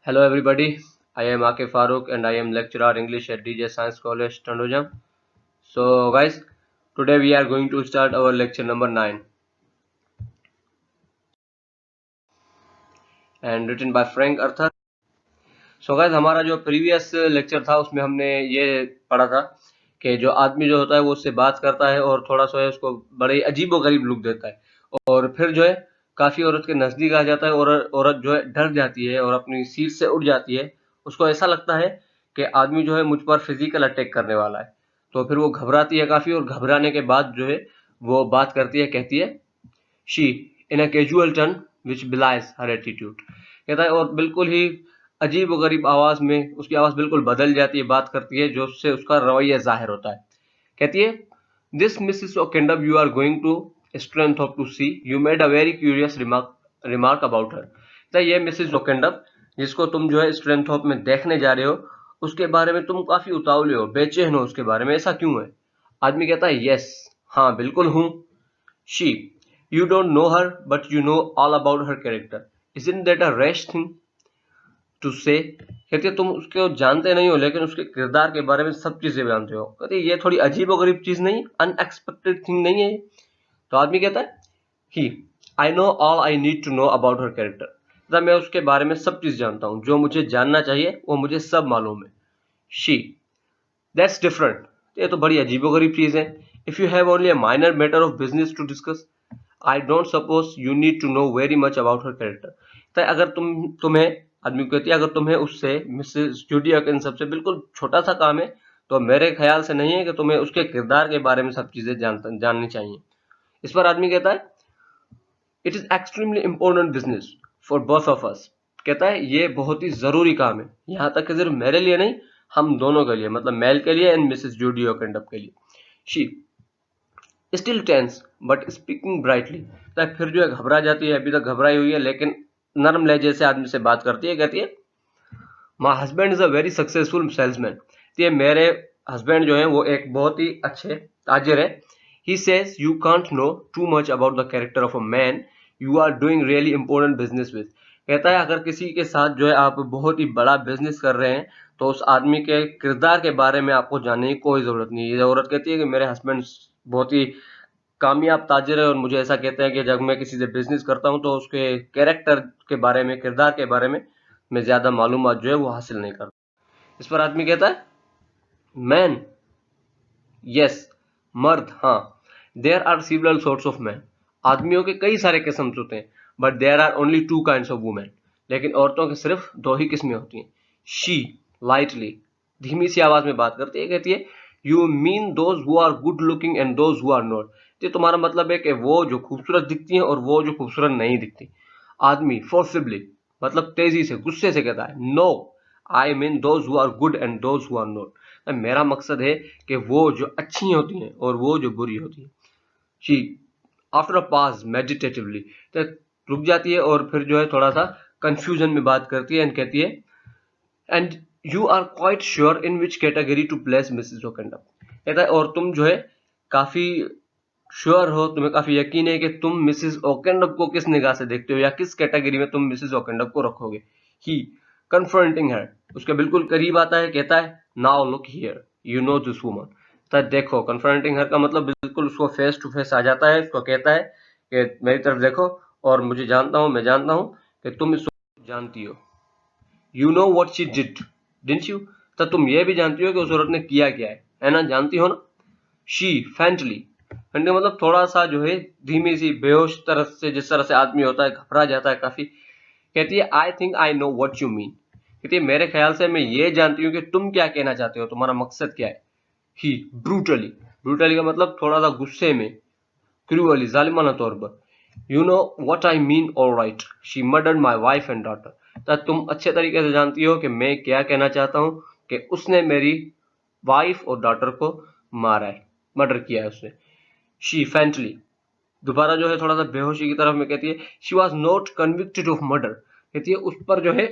Hello everybody, I am Akif Farooq and I am lecturer English at DJ Science College, Tandojam. So guys, today we are going to start our lecture number 9 and written by Frank Arthur. So guys, हमारा जो previous lecture था उसमें हमने ये पढ़ा था कि जो आदमी जो होता है वो उससे बात करता है और थोड़ा सा उसको बड़े अजीबो गरीब लुक देता है और फिर जो है काफ़ी औरत के नज़दीक आ जाता है और औरत जो है डर जाती है और अपनी सीट से उठ जाती है। उसको ऐसा लगता है कि आदमी जो है मुझ पर फिजिकल अटैक करने वाला है, तो फिर वो घबराती है काफ़ी और घबराने के बाद जो है वो बात करती है, कहती है she in a casual turn which belies her attitude. कहता है और बिल्कुल ही अजीब व गरीब आवाज़ में उसकी आवाज़ बिल्कुल बदल जाती है, बात करती है जो उससे उसका रवैया ज़ाहिर होता है। कहती है this Mrs Ockendon you are going to strength of to see you made a very curious remark about her. तो ये मिसिस ओकेंडम जिसको तुम जो है स्ट्रेंथ ऑफ में देखने जा रहे हो उसके बारे में तुम काफ़ी उतावले हो, बेचैन हो उसके बारे में, ऐसा क्यों है? आदमी कहता है यस, हाँ बिल्कुल हूँ। She you don't know her but you know all about her character, isn't that a rash thing to say. कहती है तुम उसको जानते नहीं हो लेकिन उसके किरदार के बारे में सब चीजें जानते हो। कहती है ये थोड़ी अजीब और गरीब चीज नहीं, अनएक्सपेक्टेड थिंग नहीं है? तो आदमी कहता है he I know all I need to know about her character, मैं उसके बारे में सब चीज जानता हूँ, जो मुझे जानना चाहिए वो मुझे सब मालूम है। शी दैट्स डिफरेंट, ये तो बड़ी अजीबोगरीब चीज है। If you have only a minor matter of business to discuss I don't suppose you need to know very much about her character. तो अगर तुम्हें आदमी कहती है अगर तुम्हें उससे मिसेस जूडी इन सबसे बिल्कुल छोटा सा काम है तो मेरे ख्याल से नहीं है कि तुम्हें उसके किरदार के बारे में सब चीजें जाननी चाहिए। इस पर आदमी कहता है it is extremely important business for both of us. कहता है ये बहुत ही जरूरी काम है, यहाँ तक कि सिर्फ मेरे लिए नहीं, हम दोनों के लिए, मतलब मेल के लिए एंड मिसेस जूडी ओकेंडम के लिए। She still tense but speaking brightly. फिर जो है घबरा जाती है, अभी तक घबराई हुई है लेकिन नरम लहजे से आदमी से बात करती है। कहती है my husband is a very successful salesman. ये मेरे हस्बैंड जो है वो एक बहुत ही अच्छे ताजिर है। He says you can't know too much about the character of a man you are doing really important business with. कहता है अगर किसी के साथ जो है आप बहुत ही बड़ा बिजनेस कर रहे हैं तो उस आदमी के किरदार के बारे में आपको जानने की कोई ज़रूरत नहीं है। ये औरत कहती है कि मेरे हस्बैंड बहुत ही कामयाब ताजिर है और मुझे ऐसा कहते हैं कि जब मैं किसी से बिजनेस करता हूँ तो उसके कैरेक्टर के बारे में, किरदार के बारे में मैं ज़्यादा मालूमात जो है वो हासिल नहीं करता। इस पर आदमी कहता है मैन यस, मर्द हाँ, there are several sorts of man. आदमियों के कई सारे किस्म होते हैं but there are only two kinds of women. लेकिन औरतों के सिर्फ दो ही किस्में होती हैं। शी लाइटली, धीमी सी आवाज में बात करती है, कहती है you mean those who are good looking and those who are not. ये तुम्हारा मतलब है कि वो जो खूबसूरत दिखती हैं और वो जो खूबसूरत नहीं दिखती। आदमी फोर्सिबली, मतलब तेजी से, गुस्से से कहता है no, I mean those who are good and those who are not. मेरा मकसद है कि वो जो अच्छी होती हैं और वो जो बुरी होती हैं। She after a pass meditatively, तो रुक जाती है और फिर जो है थोड़ा सा कंफ्यूजन में बात करती है एंड कहती है and you are quite sure in which category to place Mrs Ockendon. कहता है और तुम जो है काफी श्योर हो, तुम्हें काफी यकीन है कि तुम मिसेस ओकेंडम को किस निगाह से देखते हो या किस कैटेगरी में तुम मिसेस ओकेंडम को रखोगे। ही कन्फ्रंटिंग हर, उसके बिल्कुल करीब आता है, कहता है now look here you know this woman. तो देखो, कन्फ्रंटिंग हर का मतलब बिल्कुल उसको फेस टू फेस आ जाता है, उसको कहता है कि मेरी तरफ देखो और मुझे जानता हूँ, मैं जानता हूँ कि तुम इसको जानती हो। You know what she did didn't you, तो तुम ये भी जानती हो कि उस औरत ने किया क्या है ना, जानती हो ना। शी फैंटली, फैंटली मतलब थोड़ा सा जो है धीमी सी बेहोश तरह से, जिस तरह से आदमी होता है, घबरा जाता है काफी। कहती है I think I know what you mean. कहती है मेरे ख्याल से मैं ये जानती हूँ कि तुम क्या कहना चाहते हो, तुम्हारा मकसद क्या है। ही ब्रूटली, ब्रूटली का मतलब थोड़ा सा गुस्से में, क्रूअली, जालिमाना तौर पर। You know what I mean all right, she murdered my wife and daughter. तो तुम अच्छे तरीके से जानती हो कि मैं क्या कहना चाहता हूँ कि उसने मेरी वाइफ और डॉटर को मारा है, मर्डर किया है उसने। शी फैंटली, दोबारा जो है थोड़ा सा बेहोशी की तरफ में, कहती है she was not convicted of murder. कहती है उस पर जो है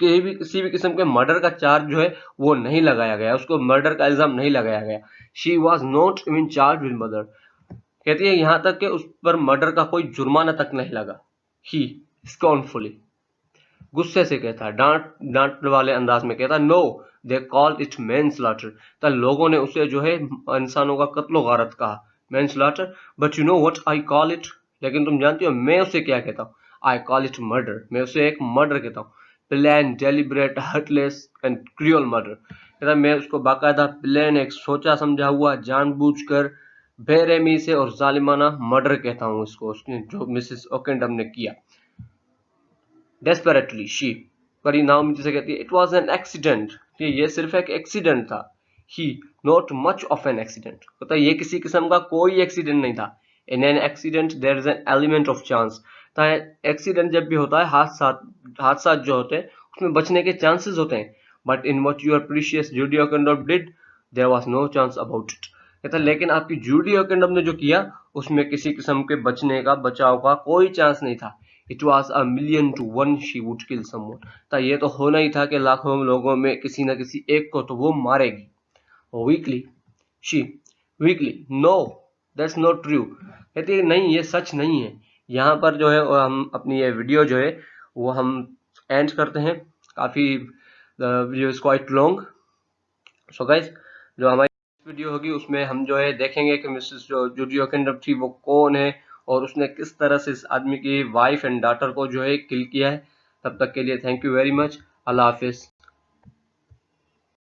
किसी भी किस्म के मर्डर का चार्ज जो है वो नहीं लगाया गया, उसको मर्डर का इल्जाम नहीं लगाया गया। She was not even charge with murder. कहती है यहाँ तक कि उस पर मर्डर का कोई जुर्माना तक नहीं लगा। ही स्कॉर्नफुली, गुस्से से कहता है, डांटने वाले अंदाज में कहता है, नो दे कॉल इट मैनस्लॉटर। तो लोगों ने उसे जो है इंसानों का कत्लो गारत कहा, manslaughter. But you know what I call it, लेकिन तुम जानती हो मैं उसे क्या कहता हूँ? आई कॉल इट मर्डर, मैं उसे एक मर्डर कहता हूँ। Plan, deliberate, heartless and cruel murder. कहता मैं उसको बाकायदा प्लान, एक सोचा समझा हुआ, जानबूझकर, बेरहमी से और जालिमाना मर्डर कहता हूँ इसको, उसने जो मिसेस ओकेंडम ने किया। डेस्परेटली शी, पर नाओमी से कहती है, इट वॉज एन एक्सीडेंट, कि ये सिर्फ एक एक्सीडेंट था। He, not much of an accident, कहता ये किसी किस्म का कोई एक्सीडेंट नहीं था। In an accident there is an element of chance. Accident जब भी होता है, हादसा जो होते हैं उसमें बचने के चांसेस होते हैं। But in what your precious Judy Ockendon did, there was no chance about it. कहता लेकिन आपकी जूडी ओकेंडम ने जो किया उसमें किसी किस्म के बचने का, बचाव का कोई चांस नहीं था। It was a million to one she would kill someone. तो ये तो होना ही था कि लाखों लोगों में किसी न किसी एक को तो वो मारेगी। Weakly she, weakly, no that's not true. कहती है नहीं ये सच नहीं है। यहाँ पर जो है हम अपनी ये वीडियो जो है वो हम एंड करते हैं। काफ़ी video is quite long. So guys, जो हमारी वीडियो होगी उसमें हम जो है देखेंगे कि मिसेस जो जूडी ओकेंडम थी वो कौन है और उसने किस तरह से इस आदमी की वाइफ एंड डॉटर को जो है किल किया है। तब तक के लिए थैंक यू वेरी मच। अल्लाह हाफिज़।